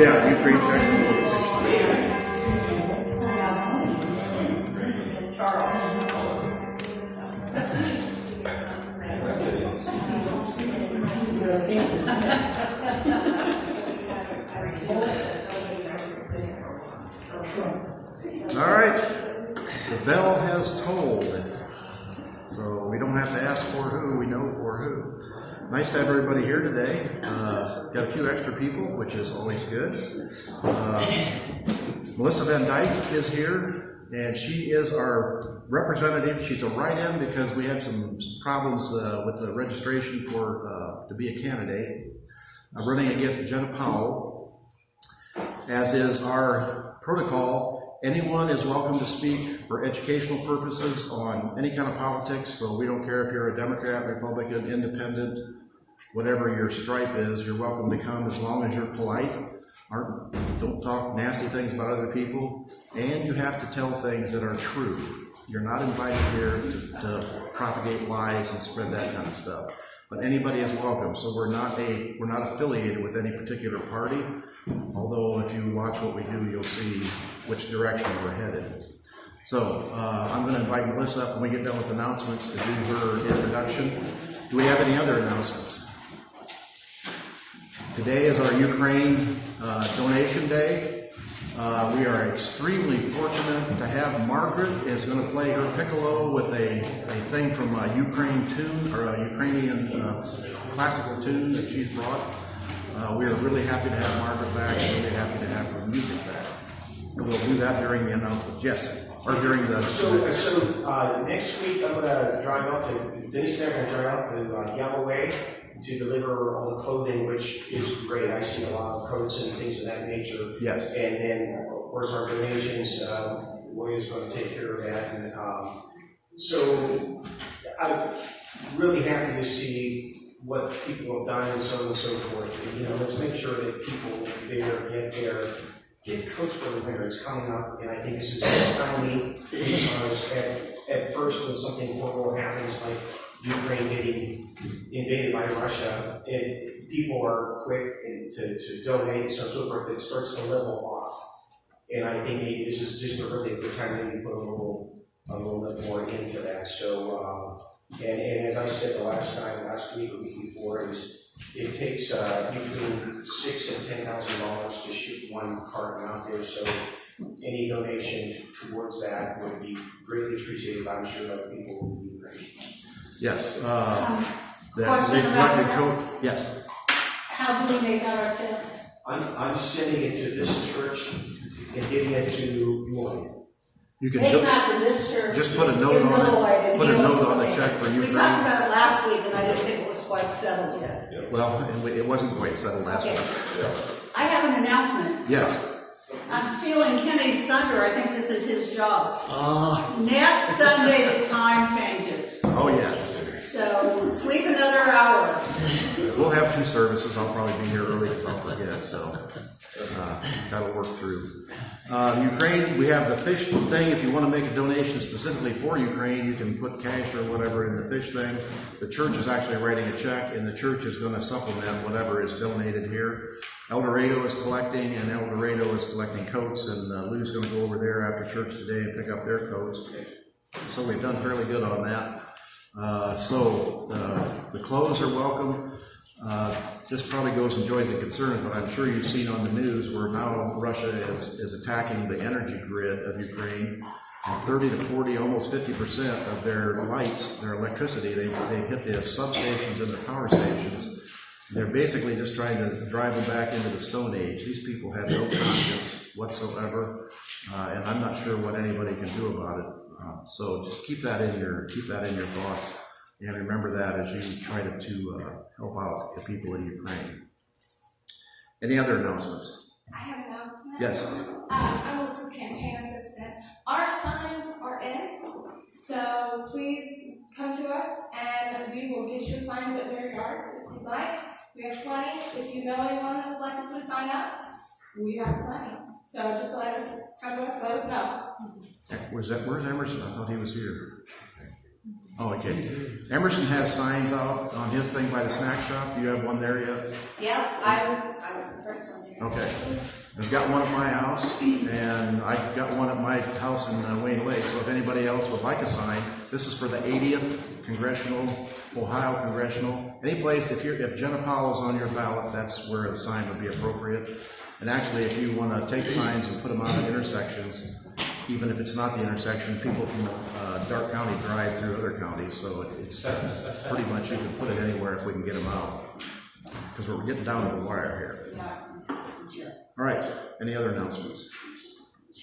Yeah, Ukraine checks the location. All right, the bell has tolled, so we don't have to ask for who, we know for who. Nice to have everybody here today. Got a few extra people, which is always good. Melissa Van Dyke is here, and she is our representative. She's a write-in because we had some problems with the registration for to be a candidate. Running against Jenna Powell. As is our protocol, anyone is welcome to speak for educational purposes on any kind of politics, so we don't care if you're a Democrat, Republican, Independent, whatever your stripe is, you're welcome to come as long as you're polite. Don't talk nasty things about other people, and you have to tell things that are true. You're not invited here to propagate lies and spread that kind of stuff. But anybody is welcome, so we're not affiliated with any particular party, although if you watch what we do, you'll see which direction we're headed. So I'm going to invite Melissa up when we get done with announcements to do her introduction. Do we have any other announcements? Today is our Ukraine donation day. We are extremely fortunate to have Margaret is going to play her piccolo with a thing from a Ukraine tune, or a Ukrainian classical tune that she's brought. We are really happy to have Margaret back and really happy to have her music back. And we'll do that during the announcement. Yes, or during the... So next week I'm going to drive up to, Denise and I are going to drive up to Yamaway to deliver all the clothing, which is great. I see a lot of coats and things of that nature. Yes. And then, of course, our donations, William's going to take care of that. And so I'm really happy to see what people have done and so on and so forth. And, let's make sure that people get coats for the winter. It's coming up, and I think this is timely because at first when something horrible happens, like Ukraine getting invaded by Russia, and people are quick to donate and so on and so forth, it starts to level off. And I think maybe this is just a really good time to maybe put a little bit more into that. So, and as I said last week or week before, it takes between $6,000 and $10,000 to ship one carton out there. So any donation towards that would be greatly appreciated. I'm sure other people will be great. Yes. Yes. How do we make out our checks? I'm sending it to this church and giving it to Lloyd. You can not to this church. Just put a note on it. Put a note on the check for Ukraine. We talked about it last week, and I didn't think it was quite settled yet. Well, it wasn't quite settled last week. I have an announcement. Yes. I'm stealing Kenny's thunder. I think this is his job. Next Sunday, the time changes. Oh, yes. So sleep another hour. We'll have 2 services. I'll probably be here early because I'll forget. So that'll work through. Ukraine, we have the fish thing. If you want to make a donation specifically for Ukraine, you can put cash or whatever in the fish thing. The church is actually writing a check, and the church is going to supplement whatever is donated here. El Dorado is collecting, and El Dorado is collecting coats, and Lou's going to go over there after church today and pick up their coats. So we've done fairly good on that. The clothes are welcome. This probably goes in joys and concerns, but I'm sure you've seen on the news where now Russia is attacking the energy grid of Ukraine. And 30 to 40, almost 50% of their lights, their electricity, they've hit the substations and the power stations. They're basically just trying to drive them back into the Stone Age. These people have no conscience whatsoever, and I'm not sure what anybody can do about it. So just keep that in your thoughts, and remember that as you try to help out the people in Ukraine. Any other announcements? I have an announcement. Yes. I'm Melissa's campaign assistant. Our signs are in, so please come to us and we will get you a sign put in your yard if you'd like. We have plenty. If you know anyone that would like to put a sign up, we have plenty. So just come to us, let us know. Where's Emerson? I thought he was here. Oh, okay. Emerson has signs out on his thing by the snack shop. Do you have one there yet? Yep, I was the first one here. Okay. I've got one at my house, and I've got one at my house in Wayne Lake. So if anybody else would like a sign, this is for the 80th Congressional, Ohio Congressional. Any place, if Jenna Powell's on your ballot, that's where a sign would be appropriate. And actually, if you want to take signs and put them out at intersections, even if it's not the intersection, people from Dark County drive through other counties, so it's pretty much you can put it anywhere if we can get them out. Because we're getting down to the wire here. All right, any other announcements?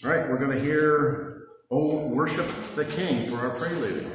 All right, we're going to hear "Oh, Worship the King" for our prelude.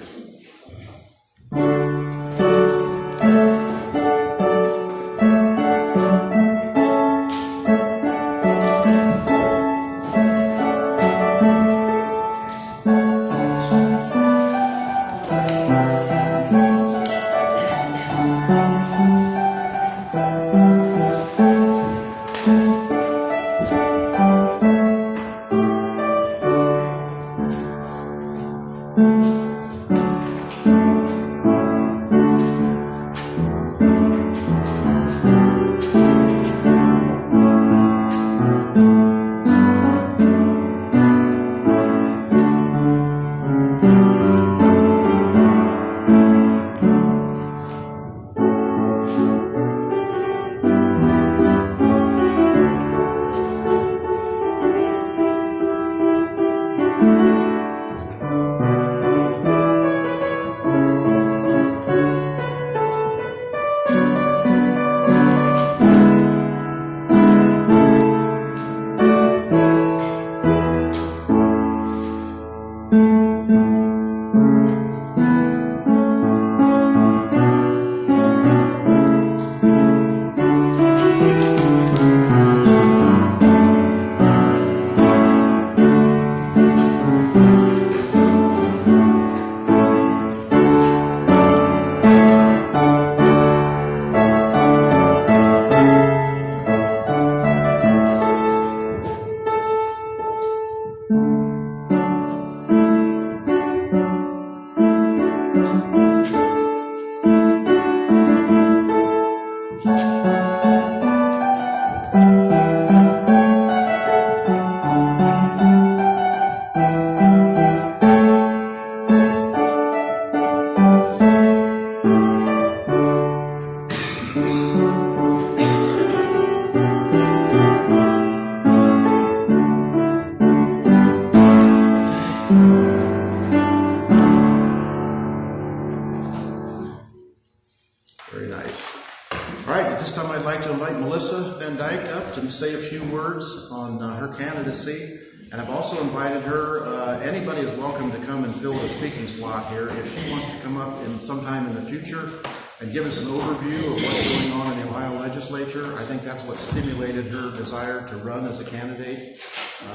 Say a few words on her candidacy, and I've also invited her. Anybody is welcome to come and fill a speaking slot here. If she wants to come up sometime in the future and give us an overview of what's going on in the Ohio legislature, I think that's what stimulated her desire to run as a candidate,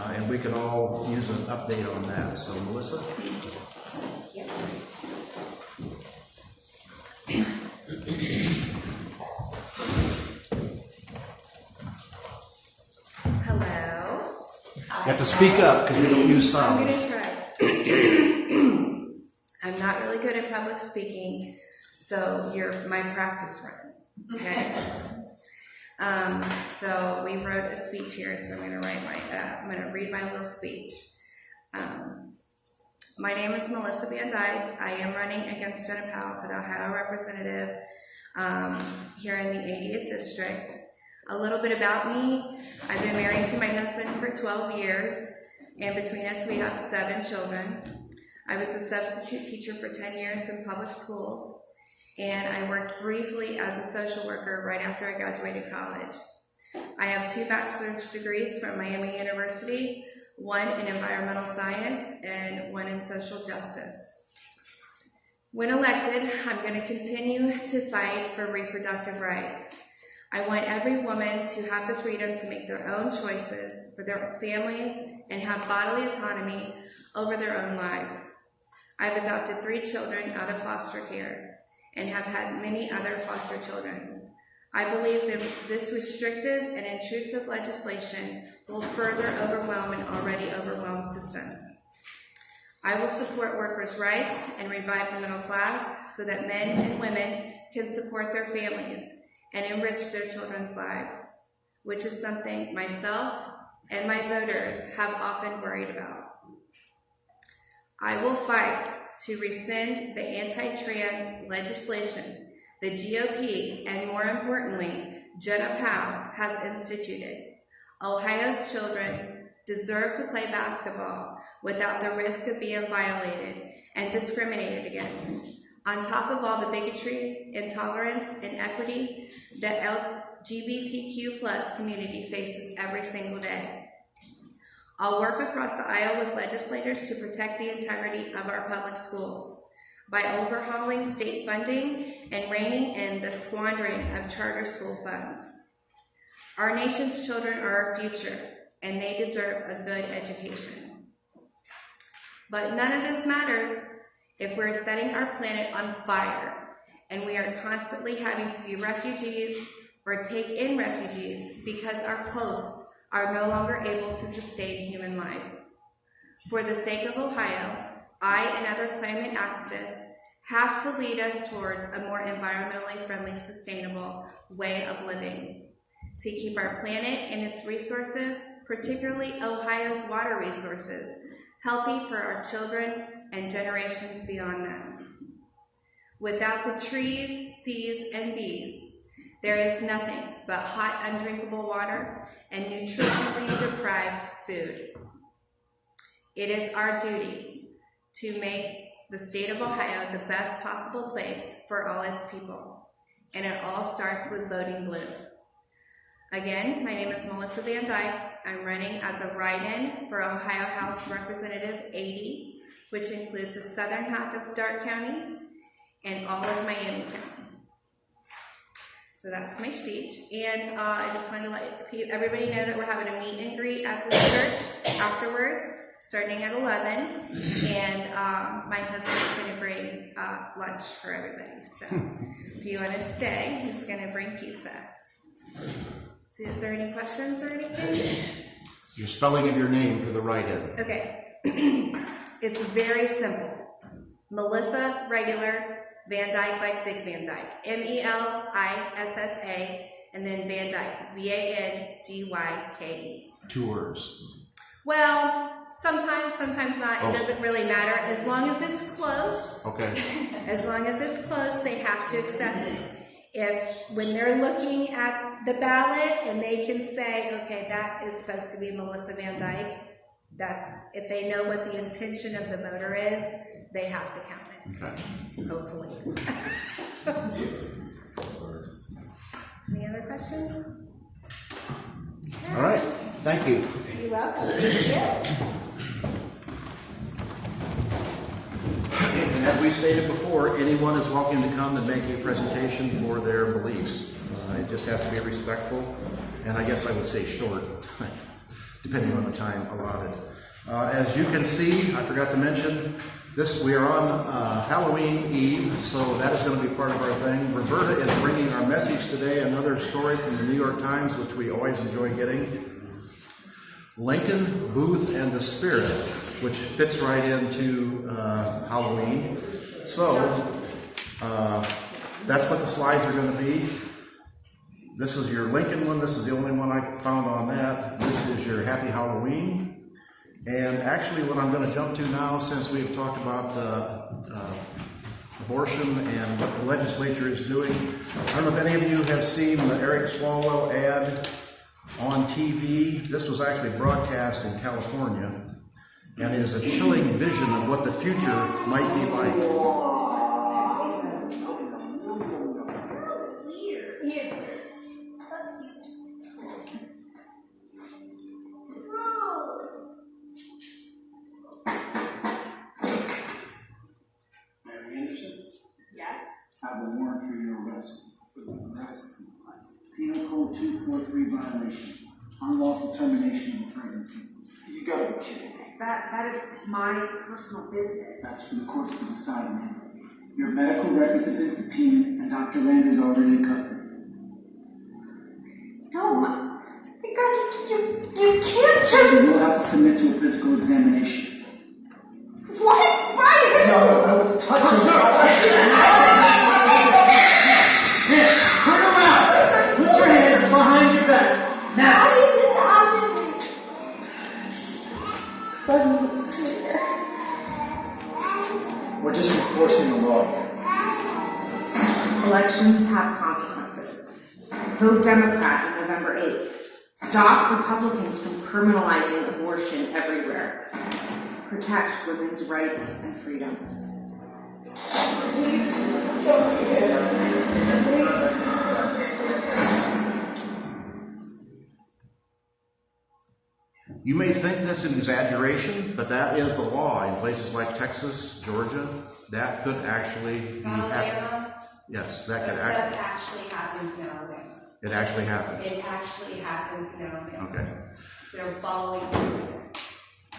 and we could all use an update on that. So, Melissa? You have to speak up because we don't use sound. I'm going to try. I'm not really good at public speaking, so you're my practice run, okay? So we wrote a speech here, so I'm going to read my little speech. My name is Melissa Van Dyke. I am running against Jenna Powell for the Ohio representative here in the 80th district. A little bit about me. I've been married to my husband for 12 years, and between us we have 7 children. I was a substitute teacher for 10 years in public schools, and I worked briefly as a social worker right after I graduated college. I have 2 bachelor's degrees from Miami University, one in environmental science and one in social justice. When elected, I'm going to continue to fight for reproductive rights. I want every woman to have the freedom to make their own choices for their families and have bodily autonomy over their own lives. I've adopted 3 children out of foster care and have had many other foster children. I believe that this restrictive and intrusive legislation will further overwhelm an already overwhelmed system. I will support workers' rights and revive the middle class so that men and women can support their families and enrich their children's lives, which is something myself and my voters have often worried about. I will fight to rescind the anti-trans legislation the GOP, and more importantly, Jenna Powell, has instituted. Ohio's children deserve to play basketball without the risk of being violated and discriminated against, on top of all the bigotry, intolerance, and equity that LGBTQ+ community faces every single day. I'll work across the aisle with legislators to protect the integrity of our public schools by overhauling state funding and reining in the squandering of charter school funds. Our nation's children are our future, and they deserve a good education. But none of this matters if we're setting our planet on fire and we are constantly having to be refugees or take in refugees because our coasts are no longer able to sustain human life. For the sake of Ohio, I and other climate activists have to lead us towards a more environmentally friendly, sustainable way of living, to keep our planet and its resources, particularly Ohio's water resources, healthy for our children and generations beyond them. Without the trees, seas, and bees, there is nothing but hot, undrinkable water and nutritionally deprived food. It is our duty to make the state of Ohio the best possible place for all its people, and it all starts with voting blue. Again, my name is Melissa Van Dyke. I'm running as a write-in for Ohio House Representative 80, which includes the southern half of Darke County and all of Miami County. So that's my speech, and I just wanted to let everybody know that we're having a meet and greet at the church afterwards, starting at 11, and my husband's going to bring lunch for everybody, so if you want to stay, he's going to bring pizza. So is there any questions or anything? Your spelling of your name for the write-in. Okay, it's very simple. Melissa, regular, Van Dyke, like Dick Van Dyke. M-E-L-I-S-S-A, and then Van Dyke, V-A-N-D-Y-K-E. 2 words. Well, sometimes not. Oh. It doesn't really matter. As long as it's close. Okay. As long as it's close, they have to accept it. When they're looking at the ballot and they can say, okay, that is supposed to be Melissa Van Dyke, if they know what the intention of the voter is, they have to count it. Okay. Hopefully. Any other questions? All right. Thank you. You're welcome. Thank you. And as we stated before, anyone is welcome to come and make a presentation for their beliefs. It just has to be respectful, and I guess I would say short, depending on the time allotted. As you can see, I forgot to mention, we are on Halloween Eve, so that is going to be part of our thing. Roberta is bringing our message today, another story from the New York Times, which we always enjoy getting. Lincoln, Booth, and the Spirit, which fits right into Halloween. So, that's what the slides are going to be. This is your Lincoln one. This is the only one I found on that. This is your Happy Halloween. And actually what I'm going to jump to now, since we've talked about abortion and what the legislature is doing, I don't know if any of you have seen the Eric Swalwell ad on TV. This was actually broadcast in California, and it is a chilling vision of what the future might be like. I have a warrant for your arrest. Penal Code 243 violation. Unlawful termination of pregnancy. You gotta be kidding me. That is my personal business. That's for the courts to decide, ma'am. Your medical records have been subpoenaed, and Dr. Land is already in custody. No, you can't just... You will have to submit to a physical examination. What? Don't touch him. Here, turn around. Put your hands behind your back. Now. We're just enforcing the law. Elections have consequences. Vote Democrat on November 8th. Stop Republicans from criminalizing abortion everywhere. Protect women's rights and freedom. Please don't do this. Please. You may think that's an exaggeration, but that is the law in places like Texas, Georgia. That could actually be Alabama, yes, that could that stuff actually happens in Alabama. it actually happens. It actually happens in Alabama. Okay. They're following through.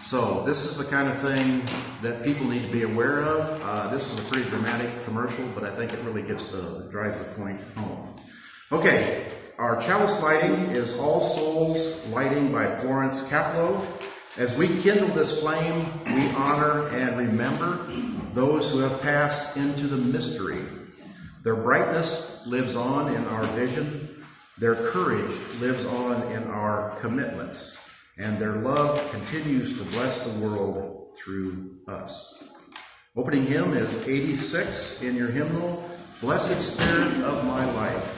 So this is the kind of thing that people need to be aware of. This was a pretty dramatic commercial, but I think it really drives the point home. Okay, our chalice lighting is All Souls Lighting by Florence Caplow. As we kindle this flame, we honor and remember those who have passed into the mystery. Their brightness lives on in our vision. Their courage lives on in our commitments. And their love continues to bless the world through us. Opening hymn is 86 in your hymnal, Blessed Spirit of My Life.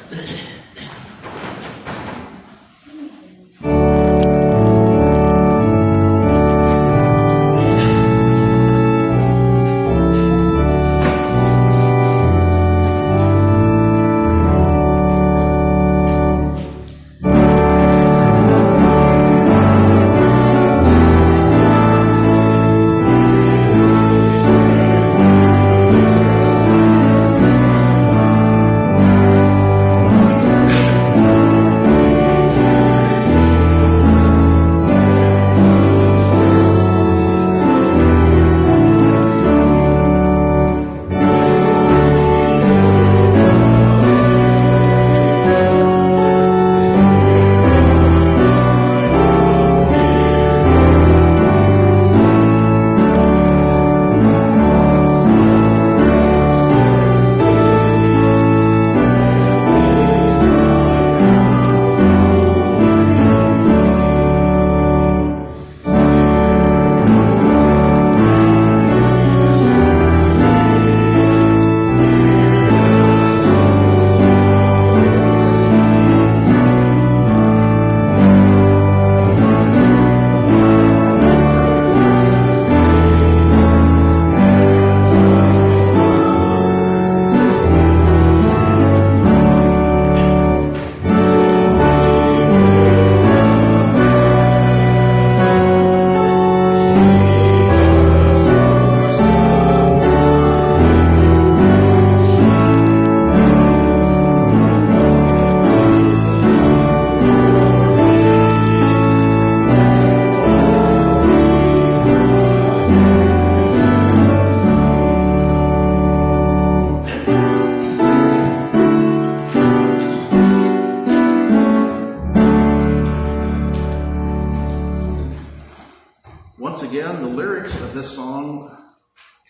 Once again, the lyrics of this song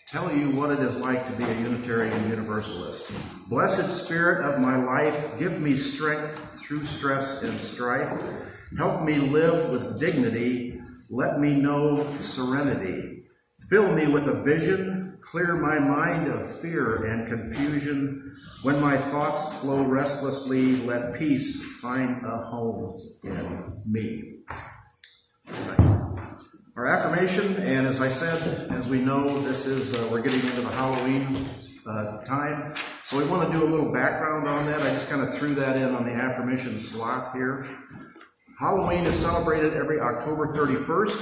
tell you what it is like to be a Unitarian Universalist. Blessed Spirit of my life, give me strength through stress and strife. Help me live with dignity. Let me know serenity. Fill me with a vision. Clear my mind of fear and confusion. When my thoughts flow restlessly, let peace find a home in me. Right. Our affirmation, and as I said, as we know, this is we're getting into the Halloween time, so we want to do a little background on that. I just kind of threw that in on the affirmation slot here. Halloween is celebrated every October 31st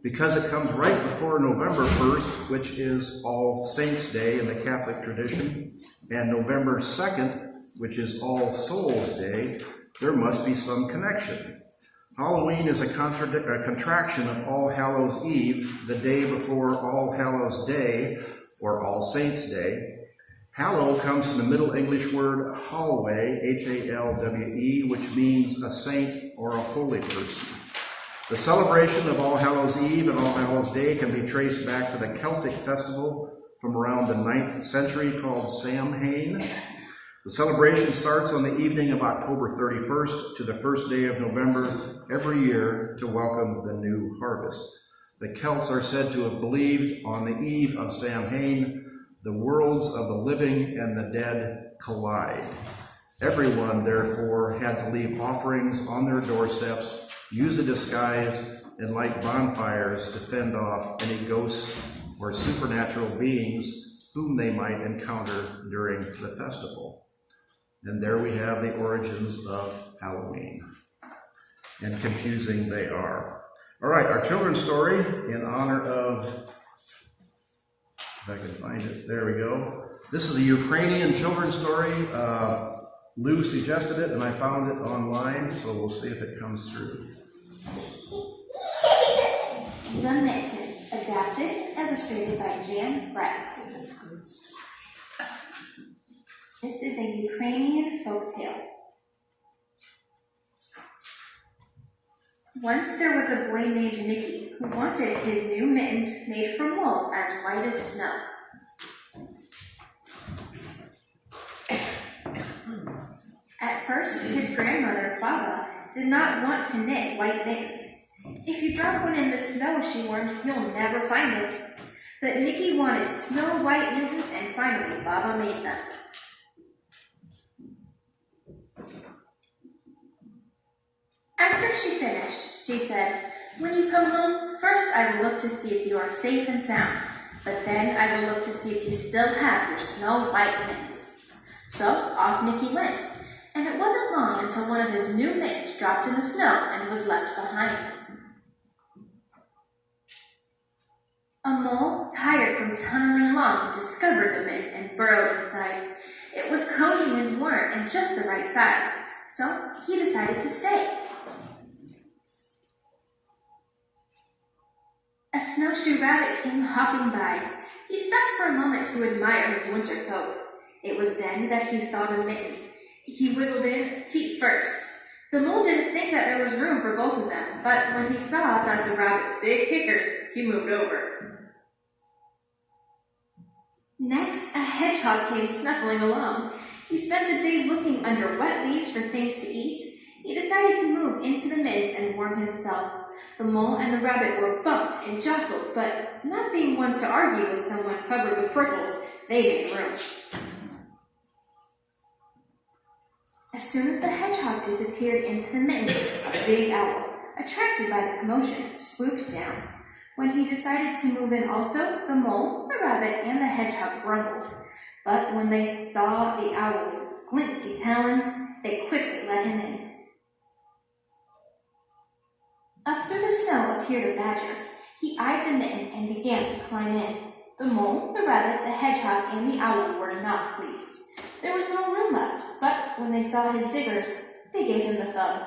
because it comes right before November 1st, which is All Saints' Day in the Catholic tradition, and November 2nd, which is All Souls' Day. There must be some connection. Halloween is a contraction of All Hallows Eve, the day before All Hallows Day, or All Saints' Day. Hallow comes from the Middle English word hallway, H-A-L-W-E, which means a saint or a holy person. The celebration of All Hallows Eve and All Hallows Day can be traced back to the Celtic festival from around the 9th century called Samhain. The celebration starts on the evening of October 31st to the first day of November every year to welcome the new harvest. The Celts are said to have believed on the eve of Samhain, the worlds of the living and the dead collide. Everyone, therefore, had to leave offerings on their doorsteps, use a disguise, and light bonfires to fend off any ghosts or supernatural beings whom they might encounter during the festival. And there we have the origins of Halloween. And confusing they are. All right, our children's story in honor of, if I can find it, there we go. This is a Ukrainian children's story. Lou suggested it, and I found it online, so we'll see if it comes through. The Mitten, adapted, illustrated by Jan Brett. This is a Ukrainian folktale. Once there was a boy named Nicky who wanted his new mittens made from wool as white as snow. At first, his grandmother, Baba, did not want to knit white mittens. If you drop one in the snow, she warned, you'll never find it. But Nicky wanted snow white mittens, and finally Baba made them. After she finished, she said, when you come home, first I will look to see if you are safe and sound, but then I will look to see if you still have your snow white mittens. So off Nicky went, and it wasn't long until one of his new mittens dropped in the snow and was left behind. A mole, tired from tunneling along, discovered the mitten and burrowed inside. It was cozy and warm and just the right size, so he decided to stay. A snowshoe rabbit came hopping by. He stopped for a moment to admire his winter coat. It was then that he saw the mitten. He wiggled in, feet first. The mole didn't think that there was room for both of them, but when he saw that the rabbit's big kickers, he moved over. Next, a hedgehog came snuffling along. He spent the day looking under wet leaves for things to eat. He decided to move into the mist and warm himself. The mole and the rabbit were bumped and jostled, but not being ones to argue with someone covered with prickles, they made room. As soon as the hedgehog disappeared into the mitten, a big owl, attracted by the commotion, swooped down. When he decided to move in also, the mole, the rabbit, and the hedgehog grumbled. But when they saw the owl's glinty talons, they quickly let him in. Up through the snow appeared a badger. He eyed the mitten and began to climb in. The mole, the rabbit, the hedgehog, and the owl were not pleased. There was no room left, but when they saw his diggers, they gave him the thumb.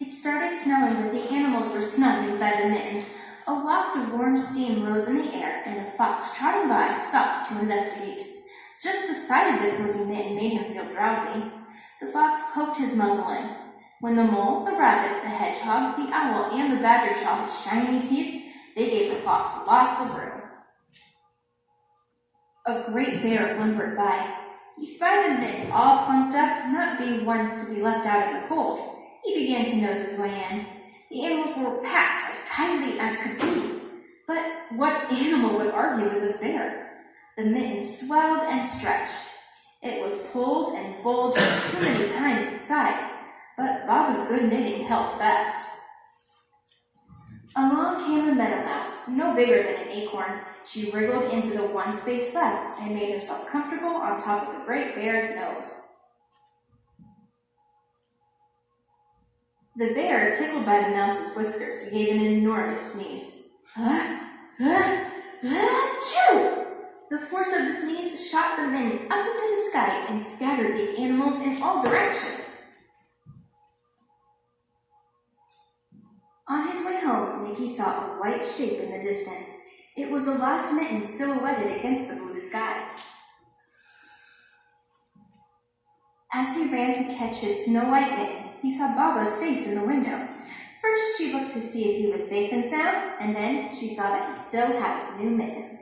It started snowing, but the animals were snug inside the mitten. A waft of warm steam rose in the air, and a fox trotting by stopped to investigate. Just the sight of the cozy mitten made him feel drowsy. The fox poked his muzzle in. When the mole, the rabbit, the hedgehog, the owl, and the badger saw his shiny teeth, they gave the fox lots of room. A great bear lumbered by. He spied the mitten all plumped up, not being one to be left out in the cold. He began to nose his way in. The animals were packed as tightly as could be. But what animal would argue with a bear? The mitten swelled and stretched. It was pulled and bulged too many times its size, but Baba's good knitting held fast. Along came a meadow mouse, no bigger than an acorn. She wriggled into the one space left and made herself comfortable on top of the great bear's nose. The bear, tickled by the mouse's whiskers, gave an enormous sneeze. Achoo! The force of the sneeze shot the mitten up into the sky and scattered the animals in all directions. On his way home, Nicky saw a white shape in the distance. It was the lost mitten silhouetted against the blue sky. As he ran to catch his snow-white mitten, he saw Baba's face in the window. First, she looked to see if he was safe and sound, and then she saw that he still had his new mittens.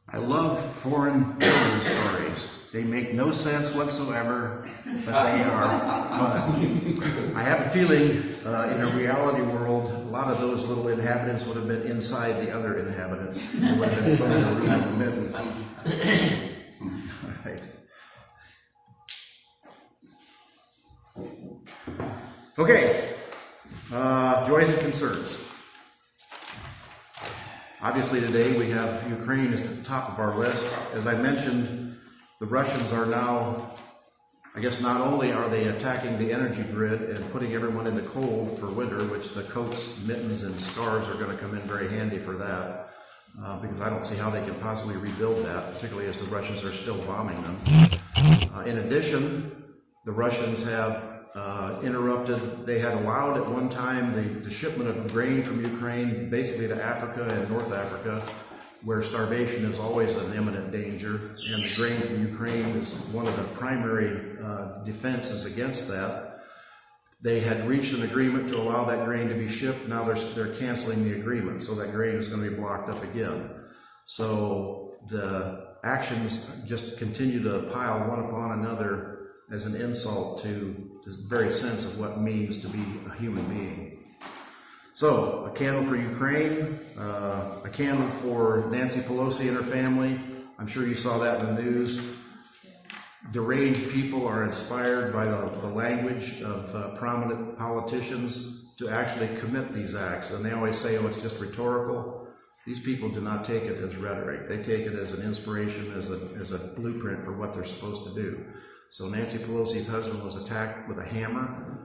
I love foreign children's stories. They make no sense whatsoever, but they are fun. I have a feeling in a reality world, a lot of those little inhabitants would have been inside the other inhabitants. They would have been put in a room with a mitten. All right. Okay, joys and concerns. Obviously today we have Ukraine as at the top of our list. As I mentioned, the Russians are now, I guess not only are they attacking the energy grid and putting everyone in the cold for winter, which the coats, mittens, and scarves are going to come in very handy for that, because I don't see how they can possibly rebuild that, particularly as the Russians are still bombing them. In addition, the Russians have interrupted, they had allowed at one time the shipment of grain from Ukraine basically to Africa and North Africa, where starvation is always an imminent danger, and the grain from Ukraine is one of the primary defenses against that. They had reached an agreement to allow that grain to be shipped. Now they're canceling the agreement, so that grain is going to be blocked up again. So the actions just continue to pile one upon another as an insult to this very sense of what it means to be a human being. So, a candle for Ukraine, a candle for Nancy Pelosi and her family. I'm sure you saw that in the news. Deranged people are inspired by the language of prominent politicians to actually commit these acts. And they always say, oh, it's just rhetorical. These people do not take it as rhetoric. They take it as an inspiration, as a blueprint for what they're supposed to do. So Nancy Pelosi's husband was attacked with a hammer.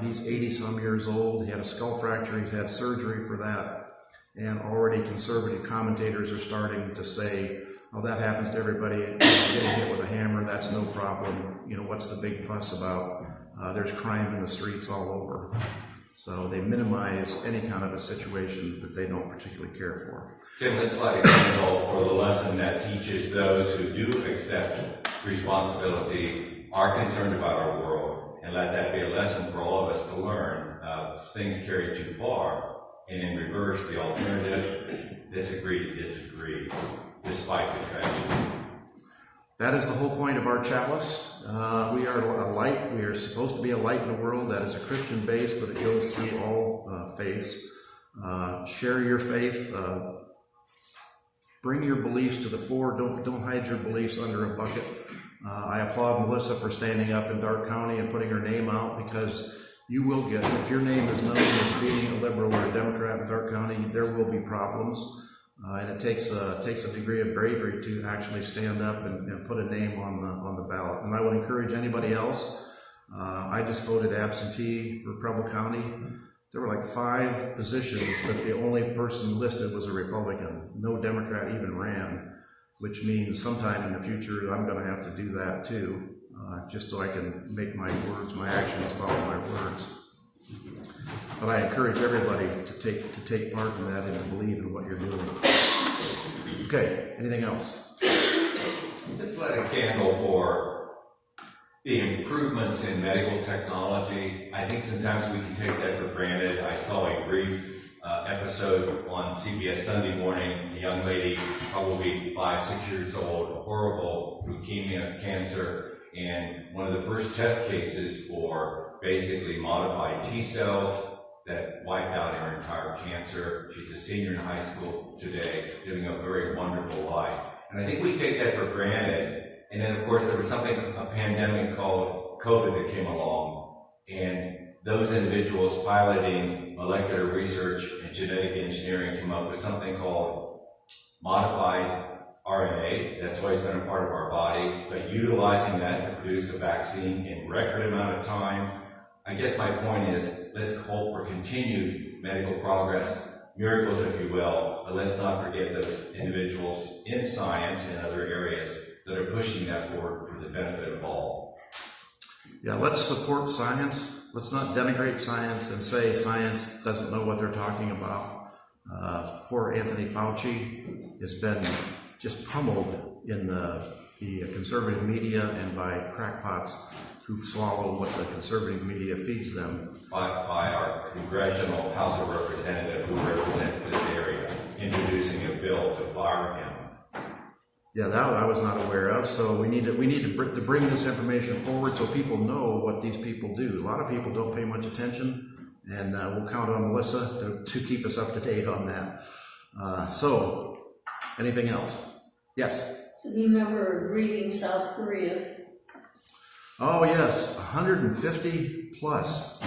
He's 80-some years old. He had a skull fracture. He's had surgery for that. And already conservative commentators are starting to say, oh, that happens to everybody. Getting hit with a hammer, that's no problem. You know, what's the big fuss about? There's crime in the streets all over. So they minimize any kind of a situation that they don't particularly care for. Tim, let's light a candle for the lesson that teaches those who do accept responsibility, are concerned about our world, and let that be a lesson for all of us to learn. Things carry too far, and in reverse, the alternative, disagree to disagree, despite the tragedy. That is the whole point of our chalice. We are a light. We are supposed to be a light in the world that is a Christian base, but it goes through all faiths. Share your faith. Bring your beliefs to the fore. Don't hide your beliefs under a bucket. I applaud Melissa for standing up in Darke County and putting her name out, because you will get, if your name is known as being a liberal or a Democrat in Darke County, there will be problems. And it takes a degree of bravery to actually stand up and put a name on the ballot. And I would encourage anybody else. I just voted absentee for Preble County. There were like 5 positions that the only person listed was a Republican. No Democrat even ran, which means sometime in the future I'm going to have to do that too, just so I can make my words, my actions follow my words. But I encourage everybody to take part in that and to believe in what you're doing. Okay, anything else? Let's light a candle for the improvements in medical technology. I think sometimes we can take that for granted. I saw a brief episode on CBS Sunday morning. A young lady, probably 5, 6 years old, horrible leukemia, cancer, and one of the first test cases for basically modified T cells that wiped out her entire cancer. She's a senior in high school today, living a very wonderful life. And I think we take that for granted. And then, of course, there was a pandemic called COVID that came along. And those individuals piloting molecular research and genetic engineering came up with something called modified RNA. That's always been a part of our body. But utilizing that to produce a vaccine in record amount of time. I guess my point is, let's hope for continued medical progress, miracles if you will, but let's not forget those individuals in science and other areas that are pushing that forward for the benefit of all. Yeah, let's support science. Let's not denigrate science and say science doesn't know what they're talking about. Poor Anthony Fauci has been just pummeled in the conservative media and by crackpots who swallow what the conservative media feeds them. By our congressional House of Representative who represents this area, introducing a bill to fire him. Yeah, that I was not aware of. So we need to bring this information forward so people know what these people do. A lot of people don't pay much attention, and we'll count on Melissa to keep us up to date on that. So, anything else? Yes? So you remember grieving South Korea? Oh yes, 150 plus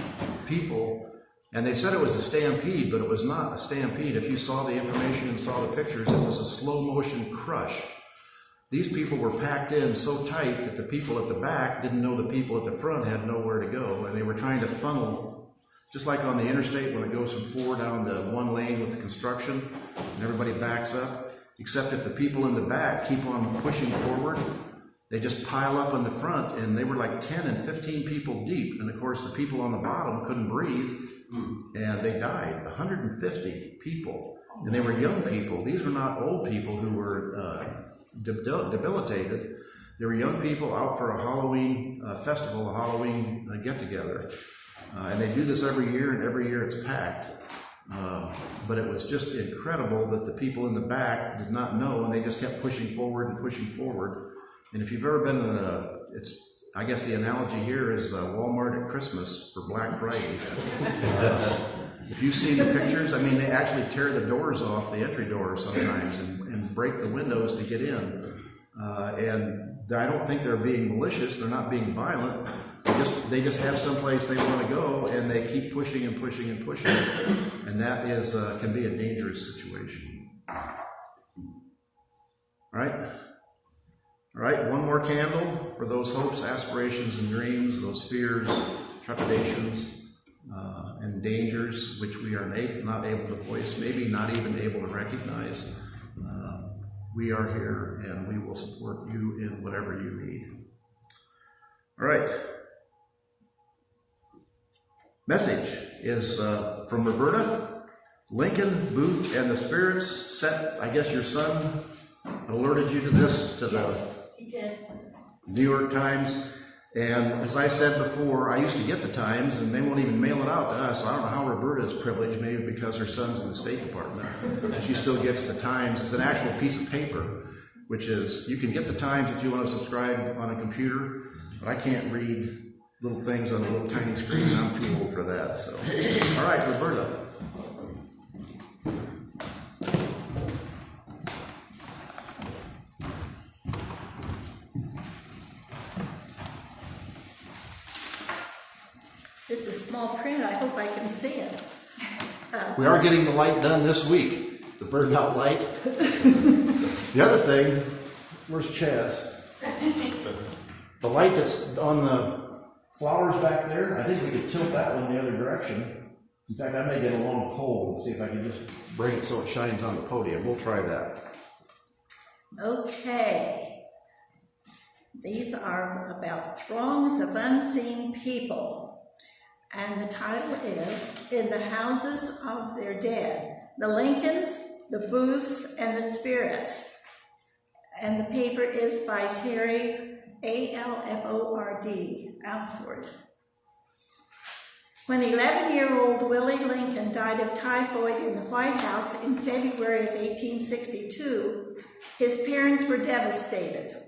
people, and they said it was a stampede, but it was not a stampede. If you saw the information and saw the pictures, it was a slow motion crush. These people were packed in so tight that the people at the back didn't know the people at the front had nowhere to go, and they were trying to funnel, just like on the interstate when it goes from 4 down to 1 lane with the construction, and everybody backs up, except if the people in the back keep on pushing forward, they just pile up in the front, and they were like 10 and 15 people deep, and of course the people on the bottom couldn't breathe, and they died. 150 people, and they were young people. These were not old people who were debilitated. They were young people out for a Halloween festival, a Halloween get-together. And they do this every year, and every year it's packed. But it was just incredible that the people in the back did not know, and they just kept pushing forward and pushing forward. And if you've ever been in I guess the analogy here is Walmart at Christmas for Black Friday. If you've seen the pictures, I mean, they actually tear the doors off, the entry doors sometimes, and break the windows to get in. And I don't think they're being malicious. They're not being violent. They just have someplace they want to go, and they keep pushing and pushing and pushing. And that is can be a dangerous situation. All right, one more candle for those hopes, aspirations, and dreams, those fears, trepidations, and dangers which we are not able to voice, maybe not even able to recognize. We are here, and we will support you in whatever you need. All right. Message is from Roberta. Lincoln, Booth, and the Spirits sent, I guess your son alerted you to this, to the New York Times. And as I said before, I used to get the Times, and they won't even mail it out to us. So I don't know how Roberta is privileged, maybe because her son's in the State Department. And she still gets the Times. It's an actual piece of paper, which is, you can get the Times if you want to subscribe on a computer, but I can't read little things on a little tiny screen, and I'm too old for that. So, all right, Roberta. This is small print. I hope I can see it. We are getting the light done this week, the burned out light. The other thing, where's Chaz? The light that's on the flowers back there, I think we could tilt that one the other direction. In fact, I may get a long pole and see if I can just bring it so it shines on the podium. We'll try that. Okay. These are about throngs of unseen people. And the title is In the Houses of Their Dead, the Lincolns, the Booths, and the Spirits. And the paper is by Terry Alford. Alford. When 11-year-old Willie Lincoln died of typhoid in the White House in February of 1862, his parents were devastated.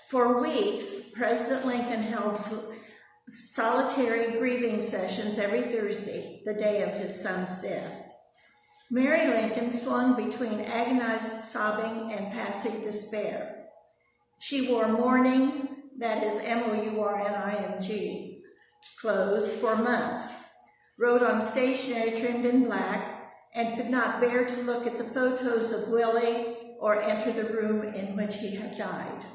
For weeks, President Lincoln held solitary grieving sessions every Thursday, the day of his son's death. Mary Lincoln swung between agonized sobbing and passive despair. She wore mourning, that is mourning, clothes for months, rode on stationery trimmed in black, and could not bear to look at the photos of Willie or enter the room in which he had died.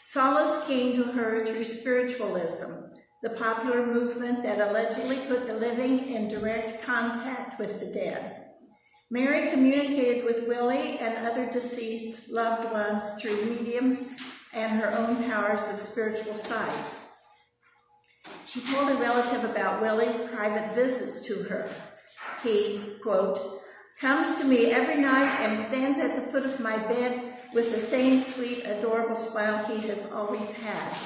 Solace came to her through spiritualism, the popular movement that allegedly put the living in direct contact with the dead. Mary communicated with Willie and other deceased loved ones through mediums and her own powers of spiritual sight. She told a relative about Willie's private visits to her. He, quote, comes to me every night and stands at the foot of my bed with the same sweet, adorable smile he has always had.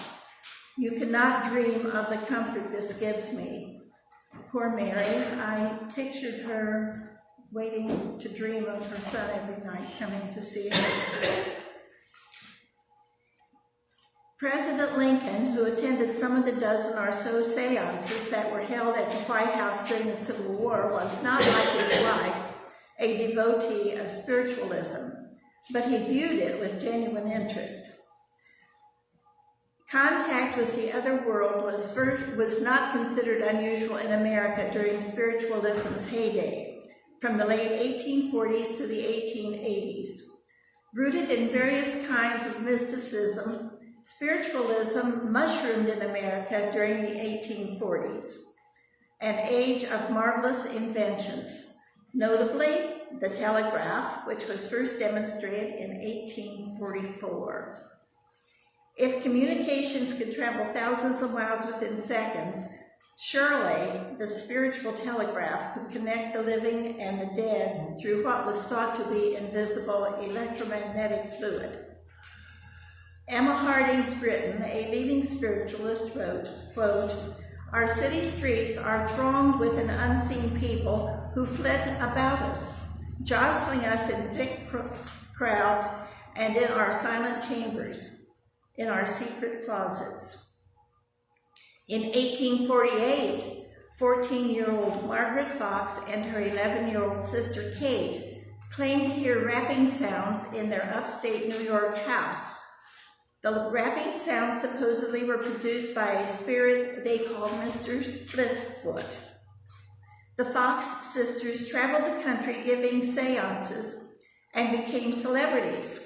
You cannot dream of the comfort this gives me. Poor Mary, I pictured her waiting to dream of her son every night coming to see her. President Lincoln, who attended some of the dozen or so seances that were held at the White House during the Civil War, was not, like his wife, a devotee of spiritualism, but he viewed it with genuine interest. Contact with the other world was not considered unusual in America during spiritualism's heyday, from the late 1840s to the 1880s. Rooted in various kinds of mysticism, spiritualism mushroomed in America during the 1840s, an age of marvelous inventions, notably the telegraph, which was first demonstrated in 1844. If communications could travel thousands of miles within seconds, surely the spiritual telegraph could connect the living and the dead through what was thought to be invisible electromagnetic fluid. Emma Harding's Britain, a leading spiritualist, wrote, quote, "Our city streets are thronged with an unseen people who flit about us, jostling us in thick crowds and in our silent chambers, in our secret closets." In 1848, 14-year-old Margaret Fox and her 11-year-old sister Kate claimed to hear rapping sounds in their upstate New York house. The rapping sounds supposedly were produced by a spirit they called Mr. Splitfoot. The Fox sisters traveled the country giving seances and became celebrities.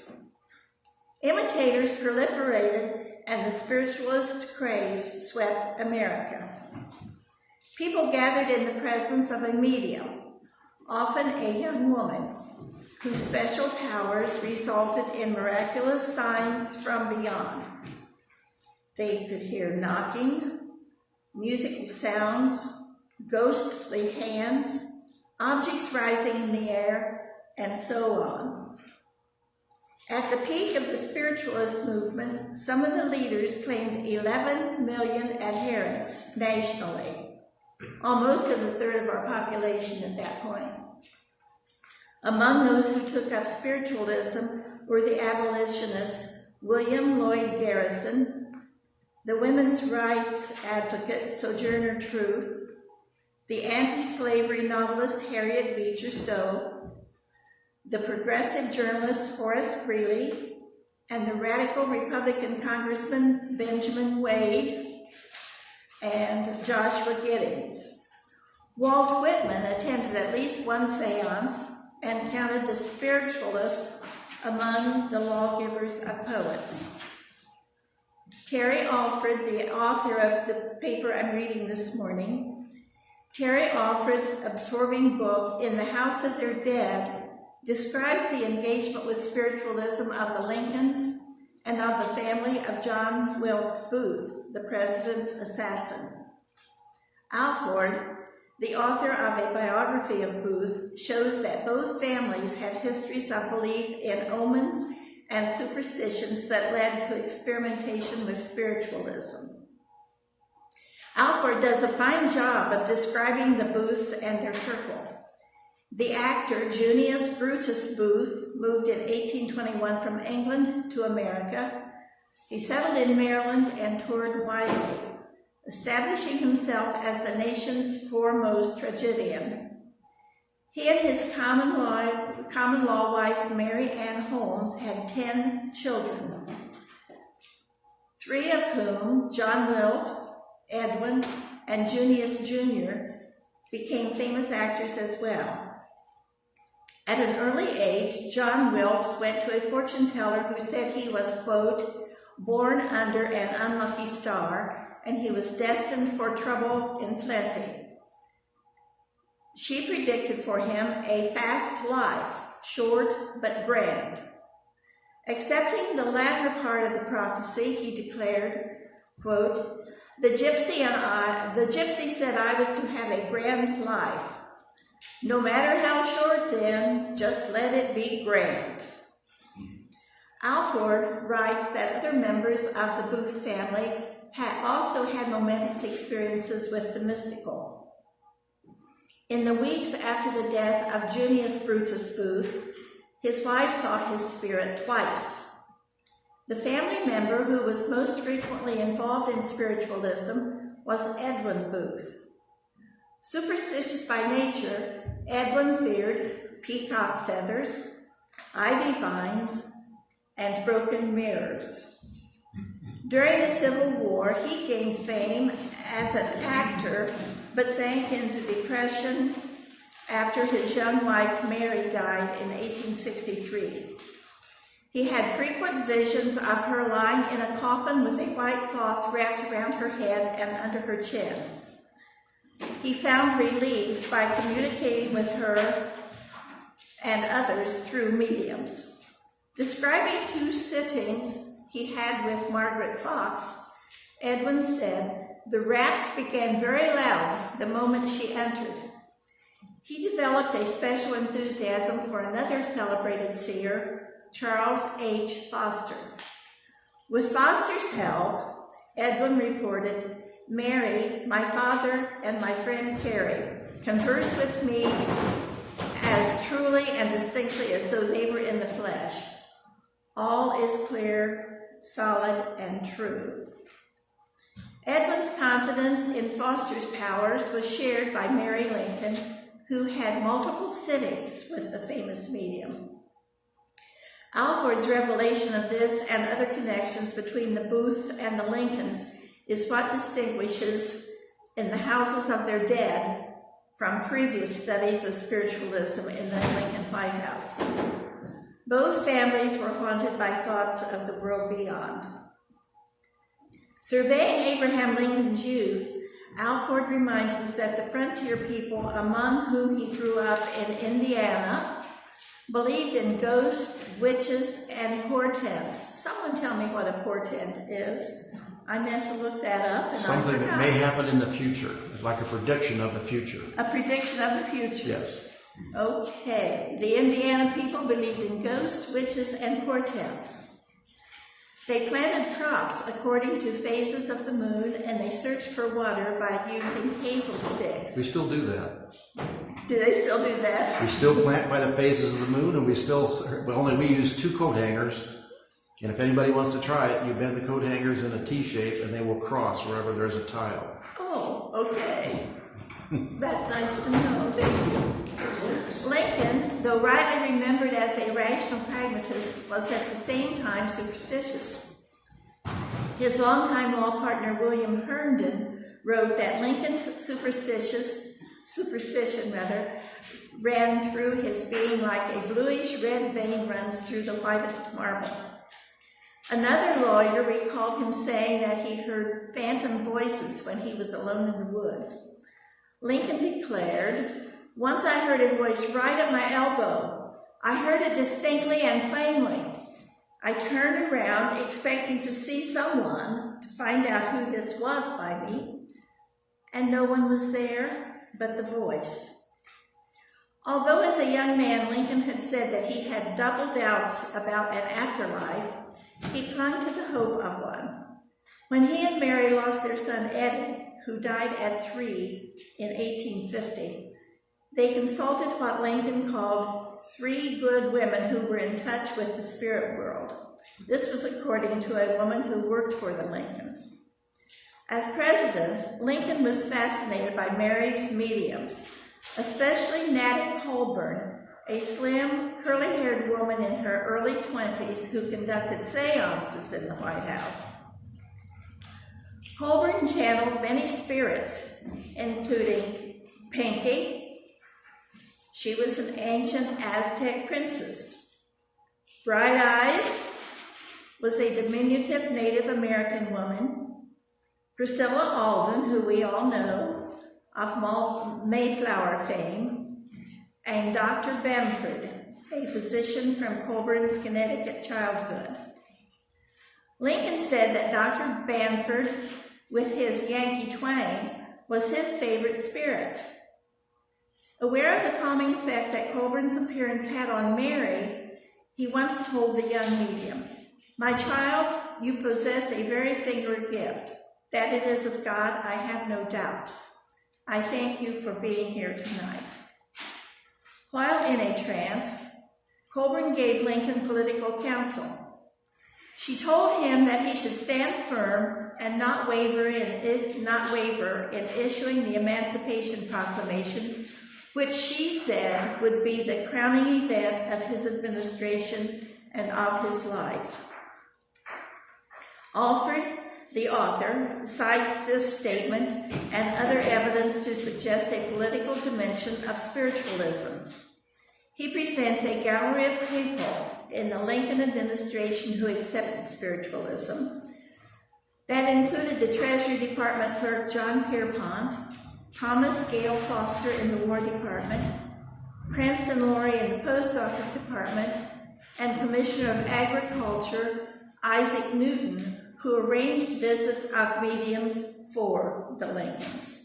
Imitators proliferated and the spiritualist craze swept America. People gathered in the presence of a medium, often a young woman, whose special powers resulted in miraculous signs from beyond. They could hear knocking, musical sounds, ghostly hands, objects rising in the air, and so on. At the peak of the spiritualist movement, some of the leaders claimed 11 million adherents nationally, almost a third of our population at that point. Among those who took up spiritualism were the abolitionist William Lloyd Garrison, the women's rights advocate Sojourner Truth, the anti-slavery novelist Harriet Beecher Stowe, the progressive journalist Horace Greeley, and the radical Republican Congressman Benjamin Wade, and Joshua Giddings. Walt Whitman attended at least one seance and counted the spiritualist among the lawgivers of poets. Terry Alford, the author of the paper I'm reading this morning, Terry Alford's absorbing book, In the House of Their Dead, describes the engagement with spiritualism of the Lincolns and of the family of John Wilkes Booth, the president's assassin. Alford, the author of a biography of Booth, shows that both families had histories of belief in omens and superstitions that led to experimentation with spiritualism. Alford does a fine job of describing the Booths and their circle. The actor Junius Brutus Booth moved in 1821 from England to America. He settled in Maryland and toured widely, establishing himself as the nation's foremost tragedian. He and his common law wife, Mary Ann Holmes, had 10 children, 3 of whom, John Wilkes, Edwin, and Junius Jr., became famous actors as well. At an early age, John Wilkes went to a fortune teller who said he was, quote, born under an unlucky star, and he was destined for trouble in plenty. She predicted for him a fast life, short but grand. Accepting the latter part of the prophecy, he declared, quote, the gypsy said I was to have a grand life. No matter how short then, just let it be grand. Alford writes that other members of the Booth family also had momentous experiences with the mystical. In the weeks after the death of Junius Brutus Booth, his wife saw his spirit twice. The family member who was most frequently involved in spiritualism was Edwin Booth. Superstitious by nature, Edwin feared peacock feathers, ivy vines, and broken mirrors. During the Civil War, he gained fame as an actor, but sank into depression after his young wife Mary died in 1863. He had frequent visions of her lying in a coffin with a white cloth wrapped around her head and under her chin. He found relief by communicating with her and others through mediums. Describing 2 sittings he had with Margaret Fox, Edwin said, "The raps began very loud the moment she entered." He developed a special enthusiasm for another celebrated seer, Charles H. Foster. With Foster's help, Edwin reported, "Mary, my father, and my friend Carrie conversed with me as truly and distinctly as though they were in the flesh. All is clear, solid, and true." Edwin's confidence in Foster's powers was shared by Mary Lincoln, who had multiple sittings with the famous medium. Alford's revelation of this and other connections between the Booth and the Lincolns is what distinguishes in the houses of their dead from previous studies of spiritualism in the Lincoln White House. Both families were haunted by thoughts of the world beyond. Surveying Abraham Lincoln's youth, Alford reminds us that the frontier people among whom he grew up in Indiana believed in ghosts, witches, and portents. Someone tell me what a portent is. I meant to look that up, and Something I forgot. that may happen in the future. It's like a prediction of the future. A prediction of the future. Yes. Okay. The Indiana people believed in ghosts, witches, and portents. They planted crops according to phases of the moon, and they searched for water by using hazel sticks. We still do that. Do they still do that? We still plant by the phases of the moon, and we use 2 coat hangers. And if anybody wants to try it, you bend the coat hangers in a T shape, and they will cross wherever there's a tile. Oh, okay. That's nice to know. Thank you. Lincoln, though rightly remembered as a rational pragmatist, was at the same time superstitious. His longtime law partner, William Herndon, wrote that Lincoln's superstition ran through his being like a bluish red vein runs through the whitest marble. Another lawyer recalled him saying that he heard phantom voices when he was alone in the woods. Lincoln declared, "Once I heard a voice right at my elbow. I heard it distinctly and plainly. I turned around expecting to see someone to find out who this was by me, and no one was there but the voice." Although as a young man Lincoln had said that he had double doubts about an afterlife, he clung to the hope of one. When he and Mary lost their son Eddie, who died at 3 in 1850, they consulted what Lincoln called 3 good women who were in touch with the spirit world. This was according to a woman who worked for the Lincolns. As president, Lincoln was fascinated by Mary's mediums, especially Natty Colburn, a slim, curly-haired woman in her early 20s who conducted seances in the White House. Colburn channeled many spirits, including Pinky. She was an ancient Aztec princess. Bright Eyes was a diminutive Native American woman. Priscilla Alden, who we all know of Mayflower fame, and Dr. Bamford, a physician from Colburn's Connecticut childhood. Lincoln said that Dr. Bamford, with his Yankee twang, was his favorite spirit. Aware of the calming effect that Colburn's appearance had on Mary, he once told the young medium, "My child, you possess a very singular gift. That it is of God, I have no doubt. I thank you for being here tonight." While in a trance, Colburn gave Lincoln political counsel. She told him that he should stand firm and not waver in issuing the Emancipation Proclamation, which she said would be the crowning event of his administration and of his life. Alfred, the author, cites this statement and other evidence to suggest a political dimension of spiritualism. He presents a gallery of people in the Lincoln administration who accepted spiritualism. That included the Treasury Department clerk John Pierpont, Thomas Gale Foster in the War Department, Cranston Laurie in the Post Office Department, and Commissioner of Agriculture Isaac Newton, who arranged visits of mediums for the Lincolns.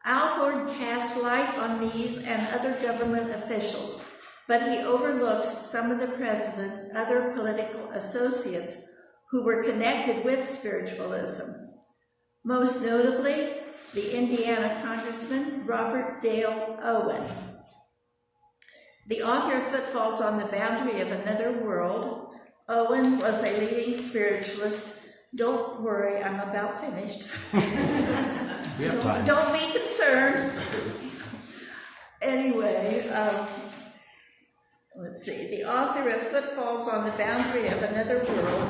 Alford casts light on these and other government officials, but he overlooks some of the president's other political associates who were connected with spiritualism. Most notably, the Indiana Congressman Robert Dale Owen. The author of Footfalls on the Boundary of Another World, Owen was a leading spiritualist. Don't worry, I'm about finished. We have time. Don't be concerned. Anyway, let's see. The author of Footfalls on the Boundary of Another World,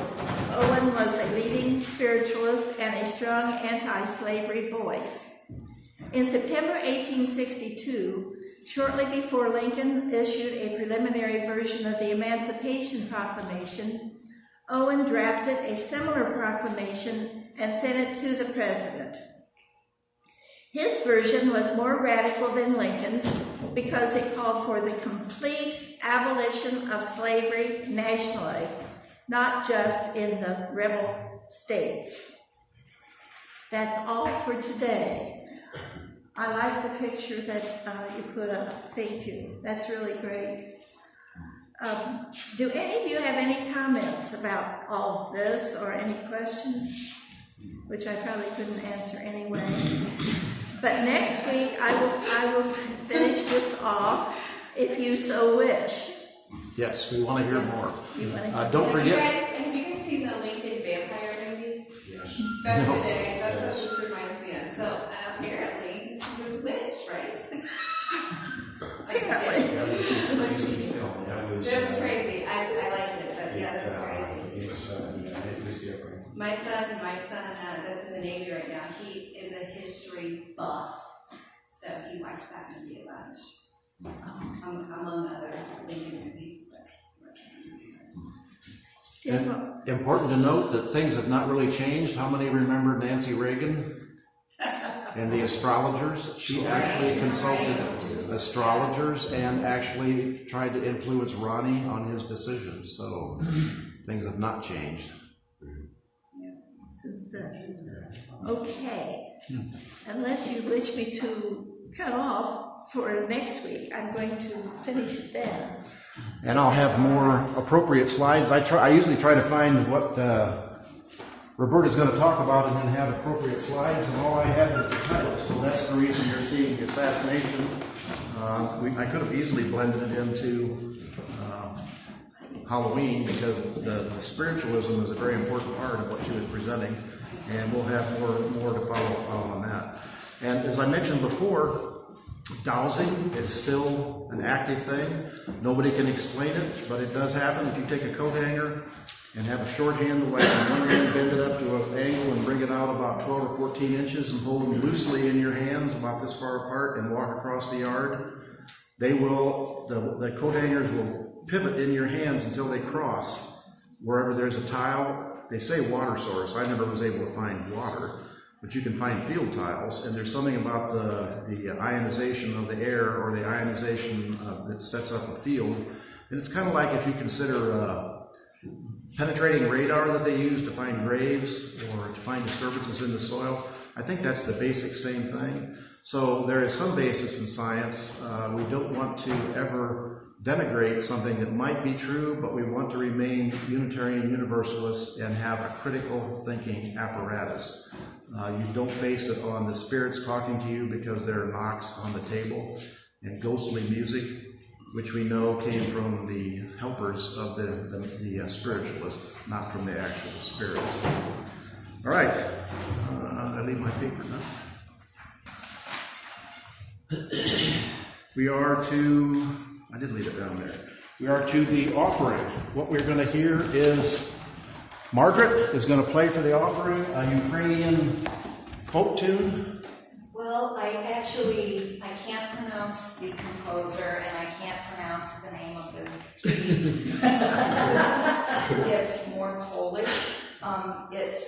Owen was a leading spiritualist and a strong anti-slavery voice. In September 1862, shortly before Lincoln issued a preliminary version of the Emancipation Proclamation, Owen drafted a similar proclamation and sent it to the president. His version was more radical than Lincoln's because it called for the complete abolition of slavery nationally, not just in the rebel states. That's all for today. I like the picture that you put up. Thank you. That's really great. Do any of you have any comments about all of this or any questions? Which I probably couldn't answer anyway. But next week I will finish this off if you so wish. Yes, we want to hear more. Have Don't forget. you guys seen the Lincoln Vampire movie? Yes. That's No. the day. That's what this reminds me of. So apparently she was a witch, right? That was crazy. I liked it, but yeah, that's crazy. It was different. My son, that's in the Navy right now, he is a history buff. So he watched that movie a bunch. Among other Lincoln movies. And important to note that things have not really changed. How many remember Nancy Reagan and the astrologers? She actually consulted astrologers and actually tried to influence Ronnie on his decisions. So things have not changed. Since this. Okay. Unless you wish me to cut off for next week, I'm going to finish it then. And I'll have more appropriate slides. I usually try to find what Roberta's going to talk about and then have appropriate slides, and all I had was the title. So that's the reason you're seeing the assassination. I could have easily blended it into Halloween because the spiritualism is a very important part of what she was presenting, and we'll have more to follow on that. And as I mentioned before, dowsing is still an active thing. Nobody can explain it, but it does happen. If you take a coat hanger and have a short handle like one hand, bend it up to an angle and bring it out about 12 or 14 inches and hold them loosely in your hands about this far apart and walk across the yard, the coat hangers will pivot in your hands until they cross wherever there's a tile. They say water source. I never was able to find water, but you can find field tiles, and there's something about the ionization of the air or the ionization that sets up a field. And it's kind of like if you consider penetrating radar that they use to find graves or to find disturbances in the soil. I think that's the basic same thing. So there is some basis in science. We don't want to ever denigrate something that might be true, but we want to remain Unitarian Universalists and have a critical thinking apparatus. You don't base it on the spirits talking to you because there are knocks on the table and ghostly music, which we know came from the helpers of the spiritualist, not from the actual spirits. All right, I leave my paper now. We are to, I did leave it down there. We are to the offering. What we're going to hear is Margaret is going to play for the offering a Ukrainian folk tune. Well, I can't pronounce the composer and I can't pronounce the name of the piece. It's more Polish. It's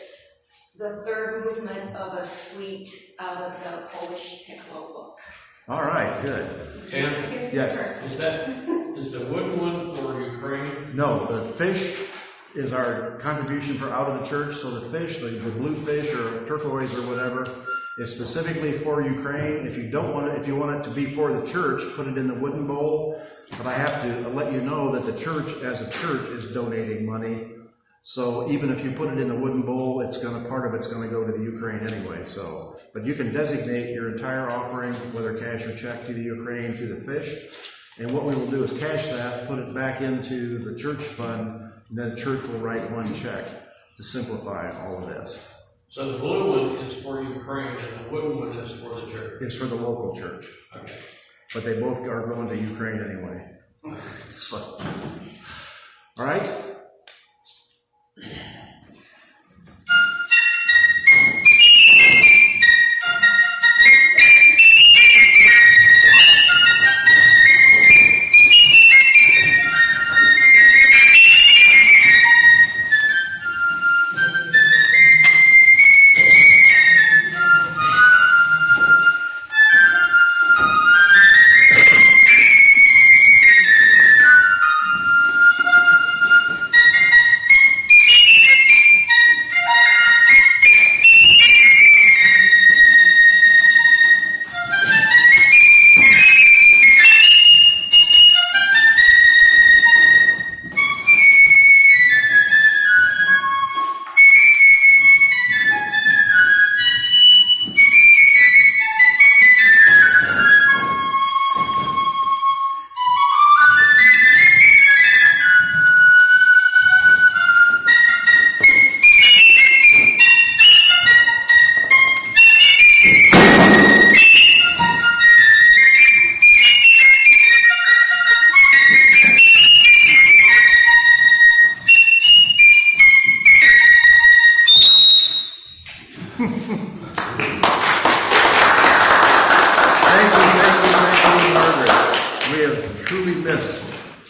the third movement of a suite out of the Polish piccolo book. All right, good. And yes. Is the wooden one for Ukraine? No, the fish is our contribution for out of the church. So the fish, the blue fish or turquoise or whatever, is specifically for Ukraine. If you don't want it, if you want it to be for the church, put it in the wooden bowl. But I have to let you know that the church, as a church, is donating money. So even if you put it in a wooden bowl, part of it's going to go to the Ukraine anyway. So, but you can designate your entire offering, whether cash or check, to the Ukraine, to the fish. And what we will do is cash that, put it back into the church fund, and then the church will write one check to simplify all of this. So the blue one is for Ukraine and the wooden one is for the church? It's for the local church. Okay. But they both are going to Ukraine anyway. So, all right.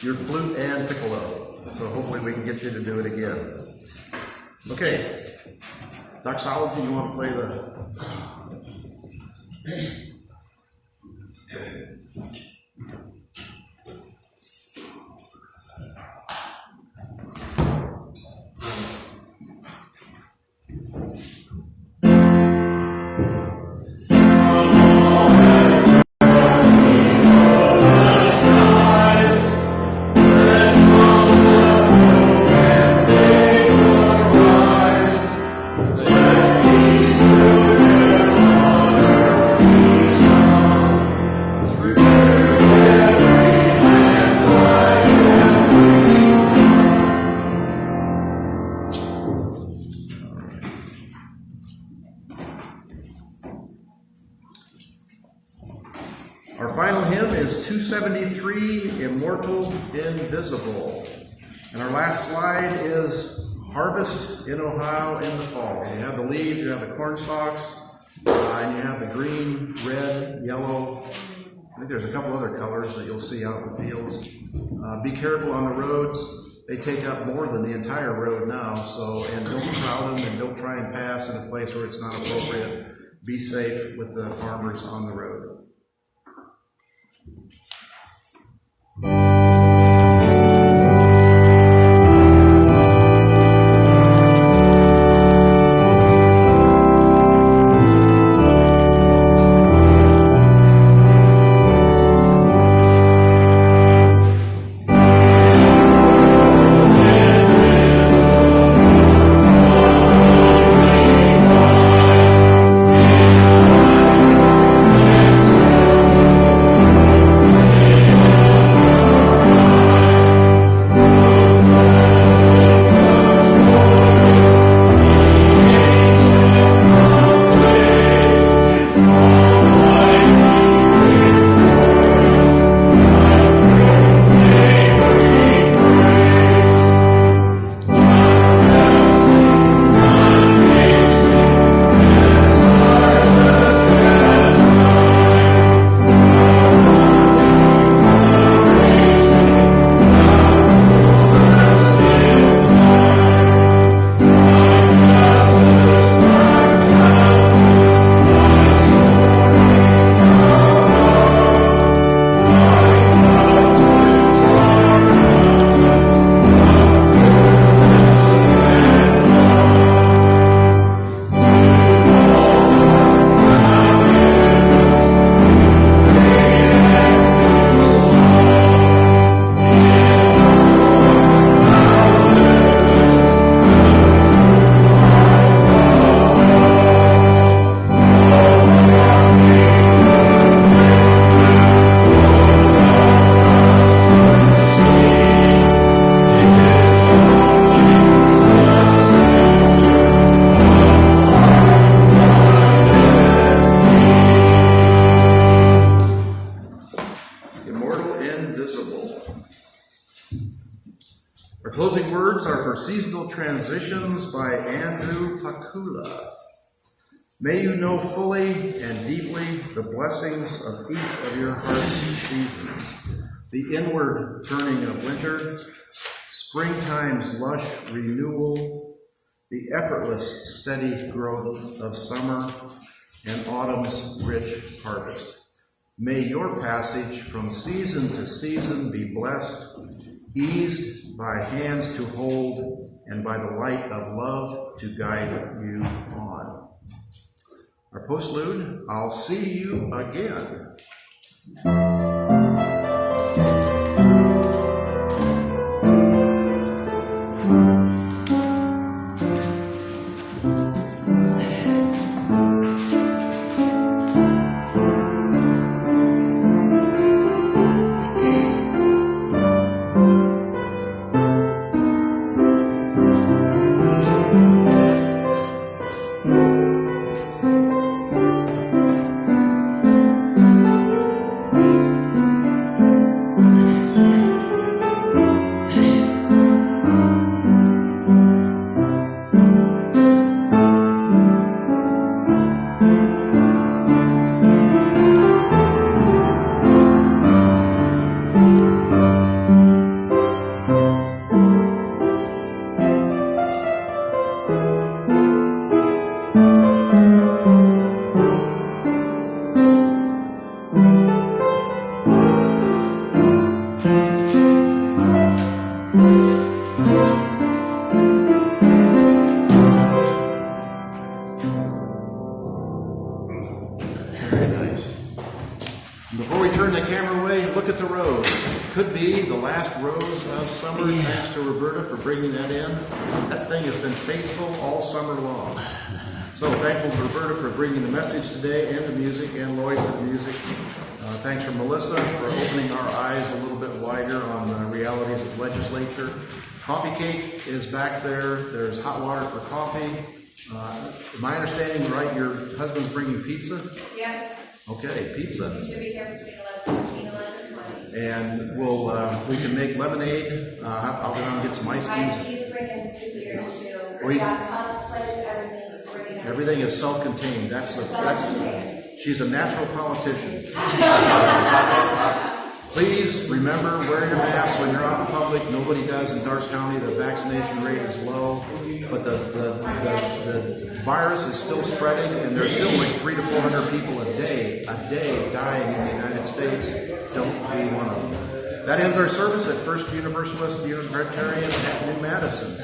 Your flute and piccolo. So hopefully we can get you to do it again. Okay. Doxology, you want to play the... Our final hymn is 273, Immortal, Invisible. And our last slide is Harvest in Ohio in the Fall. You have the leaves, you have the corn stalks, and you have the green, red, yellow. I think there's a couple other colors that you'll see out in the fields. Be careful on the roads. They take up more than the entire road now, and don't crowd them and don't try and pass in a place where it's not appropriate. Be safe with the farmers on the road. closing words are for Seasonal Transitions by Andrew Pakula. May you know fully and deeply the blessings of each of your heart's seasons, the inward turning of winter, springtime's lush renewal, the effortless steady growth of summer, and autumn's rich harvest. May your passage from season to season be blessed, eased by hands to hold, and by the light of love to guide you on. Our postlude, I'll see you again. Could be the last rose of summer. Thanks to Roberta for bringing that in. That thing has been faithful all summer long. So thankful to Roberta for bringing the message today and the music, and Lloyd for the music. Thanks for Melissa for opening our eyes a little bit wider on the realities of legislature. Coffee cake is back there. There's hot water for coffee. My understanding, right, your husband's bringing pizza? Yeah. Okay, pizza. You should be here between 11 and 11:20. And we can make lemonade. I'll go down and get some ice cubes. He's bringing 2 beers too. Oh, We've got cups, plates, everything is bringing. Everything is self-contained. She's a natural politician. Please remember, wear your mask when you're out in public. Nobody does in Dark County. The vaccination rate is low, but the virus is still spreading, and there's still like 300 to 400 people a day dying in the United States. Don't be one of them. That ends our service at First Universalist Unitarian at New Madison.